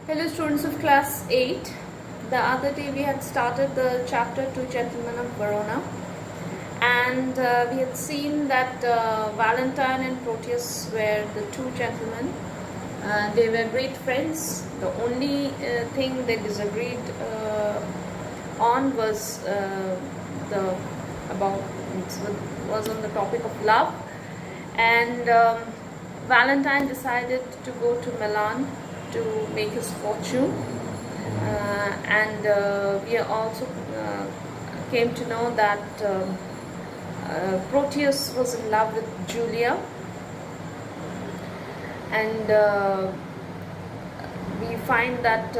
Hello students of class 8. The other day we had started the chapter Two Gentlemen of Verona, and we had seen that Valentine and Proteus were the two gentlemen. They were great friends. The only thing they disagreed on was the about was on the topic of love, and Valentine decided to go to Milan to make his fortune, and we also came to know that Proteus was in love with Julia, and we find that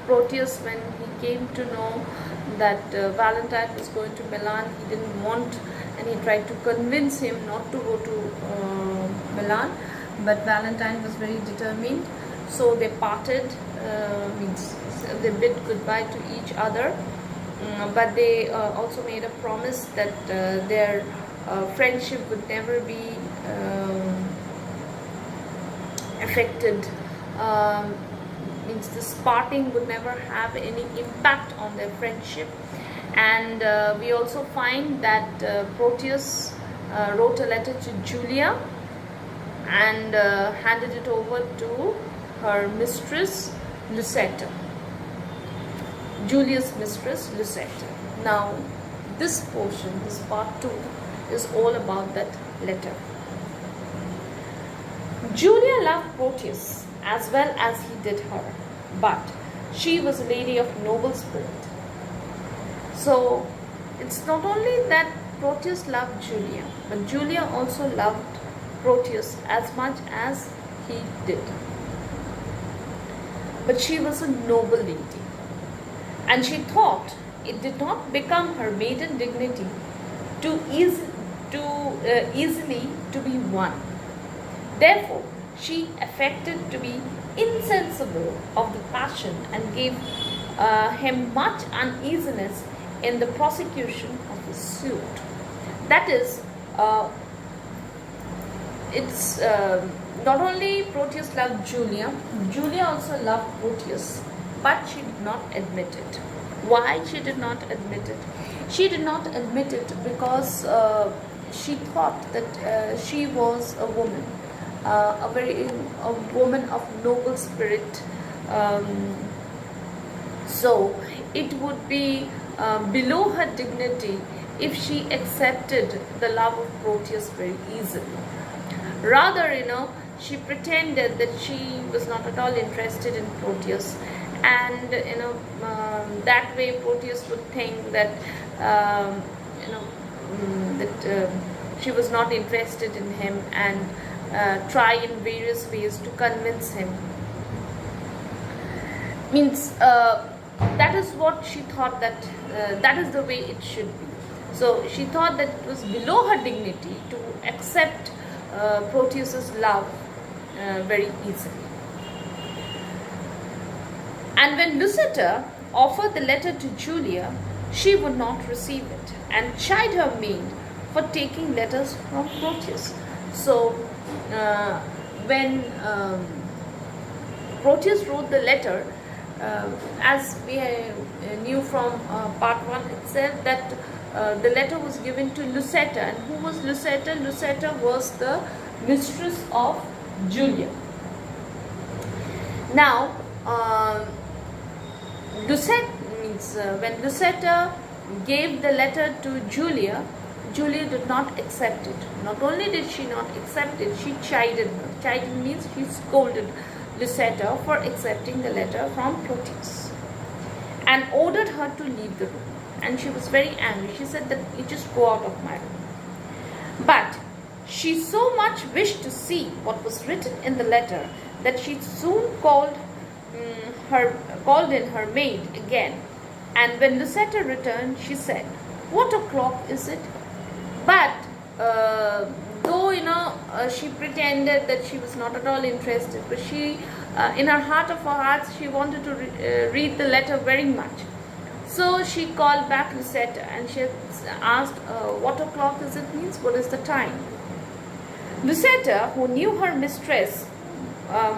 Proteus, when he came to know that Valentine was going to Milan, he didn't want, and he tried to convince him not to go to Milan, but Valentine was very determined. So they parted, means they bid goodbye to each other, but they also made a promise that their friendship would never be affected. Means this parting would never have any impact on their friendship. And we also find that Proteus wrote a letter to Julia and handed it over to her mistress Lucetta, Julia's mistress Lucetta. Now this portion, this part 2, is all about that letter. Julia loved Proteus as well as he did her, but she was a lady of noble spirit. So it's not only that Proteus loved Julia, but Julia also loved Proteus as much as he did. But she was a noble lady, and she thought it did not become her maiden dignity easily to be won. Therefore, she affected to be insensible of the passion and gave him much uneasiness in the prosecution of his suit. That is, it's not only Proteus loved Julia, Julia also loved Proteus, but she did not admit it. Why she did not admit it? She did not admit it because she thought that she was a woman, a woman of noble spirit. So it would be below her dignity if she accepted the love of Proteus very easily. Rather, she pretended that she was not at all interested in Proteus, and that way Proteus would think that she was not interested in him, and try in various ways to convince him. Means that is what she thought, that that is the way it should be. So she thought that it was below her dignity to accept Proteus's love very easily. And when Lucetta offered the letter to Julia, she would not receive it and chid her maid for taking letters from Proteus. So when Proteus wrote the letter, as we knew from part 1, it said that the letter was given to Lucetta. And who was Lucetta? Lucetta was the mistress of Julia. Now, Lucetta means when Lucetta gave the letter to Julia, Julia did not accept it. Not only did she not accept it, she chided her. Chided means she scolded Lucetta for accepting the letter from Proteus and ordered her to leave the room. And she was very angry. She said that you just go out of my room. But she so much wished to see what was written in the letter that she soon called in her maid again. And when Lucetta returned, she said, "What o'clock is it?" But though she pretended that she was not at all interested, but she, in her heart of her hearts, she wanted to read the letter very much. So she called back Lucetta and she asked, "What o'clock is it?" means what is the time. Lucetta, who knew her mistress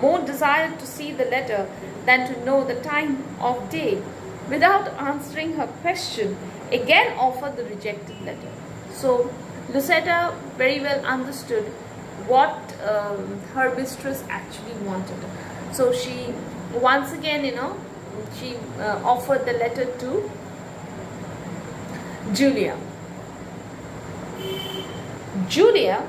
more desired to see the letter than to know the time of day. Without answering her question, again offered the rejected letter. So Lucetta very well understood what her mistress actually wanted. So she once again, she offered the letter to Julia. Julia,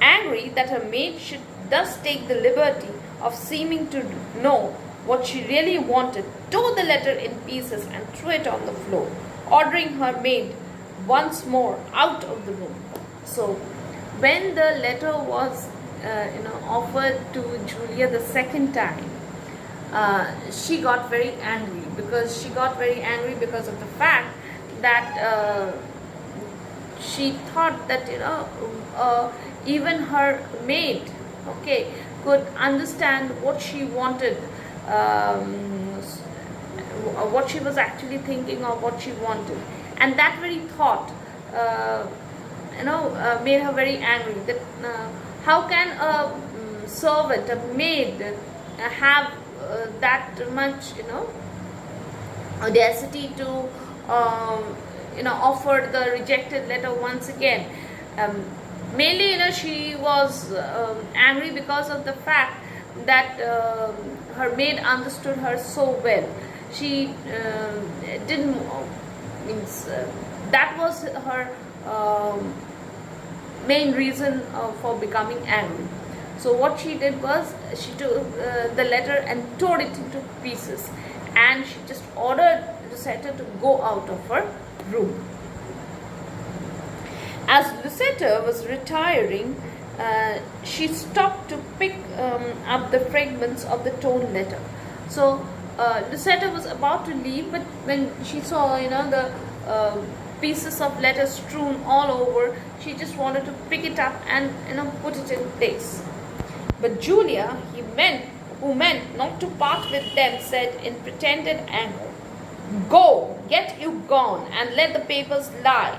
angry that her maid should thus take the liberty of seeming to know what she really wanted, tore the letter in pieces and threw it on the floor, ordering her maid once more out of the room. So, when the letter was, offered to Julia the second time, she got very angry because of the fact that she thought that even her maid, okay, could understand what she wanted, what she was actually thinking of, what she wanted, and that very thought made her very angry. That how can a servant, a maid, have that much audacity to offer the rejected letter once again. Mainly, she was angry because of the fact that her maid understood her so well. She didn't means that was her main reason for becoming angry. So what she did was she took the letter and tore it into pieces, and she just ordered Lucetta to go out of her room. As Lucetta was retiring, she stopped to pick up the fragments of the torn letter. So Lucetta was about to leave, but when she saw the pieces of letter strewn all over, she just wanted to pick it up and put it in place. But Julia, who meant not to part with them, said in pretended anger, "Go, get you gone, and let the papers lie.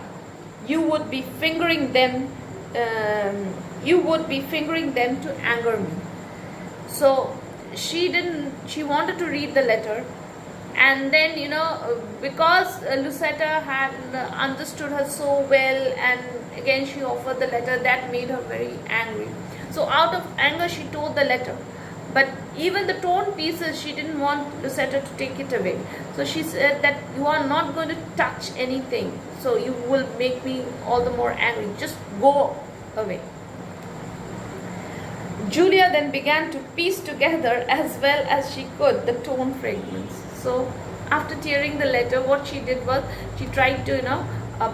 You would be fingering them. To anger me." So she wanted to read the letter, and then because Lucetta had understood her so well, and again she offered the letter, that made her very angry. So out of anger she tore the letter, but even the torn pieces, she didn't want Lucetta to take it away. So she said that you are not going to touch anything, so you will make me all the more angry. Just go away. Julia then began to piece together as well as she could the torn fragments. So after tearing the letter, what she did was she tried to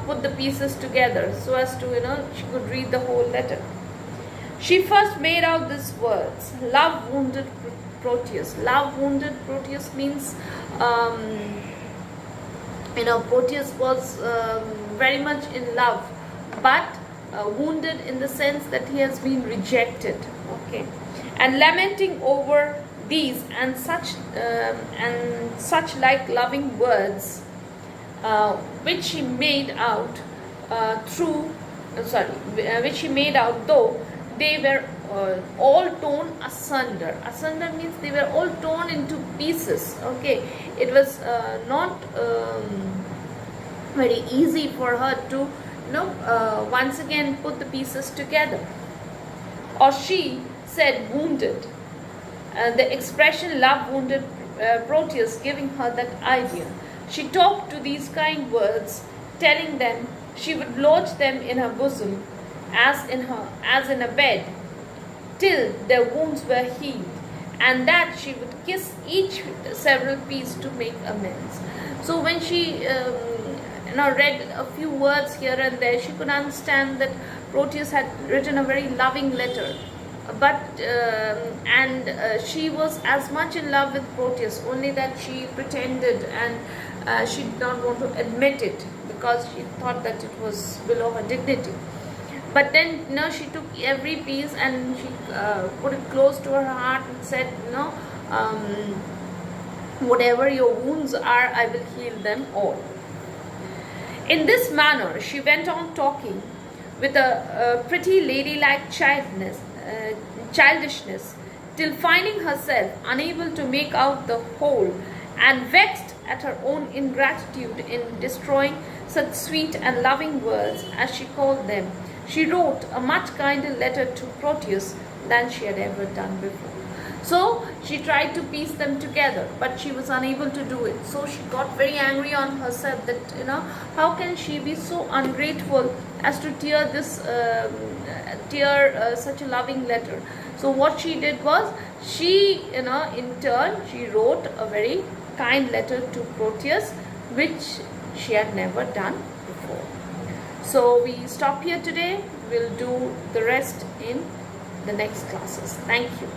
put the pieces together so as to she could read the whole letter. She first made out these words: "Love wounded Proteus." Love wounded Proteus means Proteus was very much in love, but wounded in the sense that he has been rejected. Okay, and lamenting over these and such like loving words, which she made out which she made out though they were all torn asunder. Asunder means they were all torn into pieces. Okay, it was not very easy for her to once again put the pieces together. Or she said wounded. The expression "love wounded Proteus" giving her that idea. She talked to these kind words, telling them she would lodge them in her bosom as in a bed, till their wounds were healed, and that she would kiss each several piece to make amends. So when she read a few words here and there, she could understand that Proteus had written a very loving letter, but she was as much in love with Proteus, only that she pretended, and she did not want to admit it because she thought that it was below her dignity. But then she took every piece and she put it close to her heart and said, whatever your wounds are, I will heal them all. In this manner she went on talking with a pretty ladylike childishness, till finding herself unable to make out the whole, and vexed at her own ingratitude in destroying such sweet and loving words, as she called them, she wrote a much kinder letter to Proteus than she had ever done before. So she tried to piece them together, but she was unable to do it. So she got very angry on herself that, how can she be so ungrateful as to tear such a loving letter. So what she did was, she, in turn, she wrote a very kind letter to Proteus, which she had never done before. So we stop here today. We'll do the rest in the next classes. Thank you.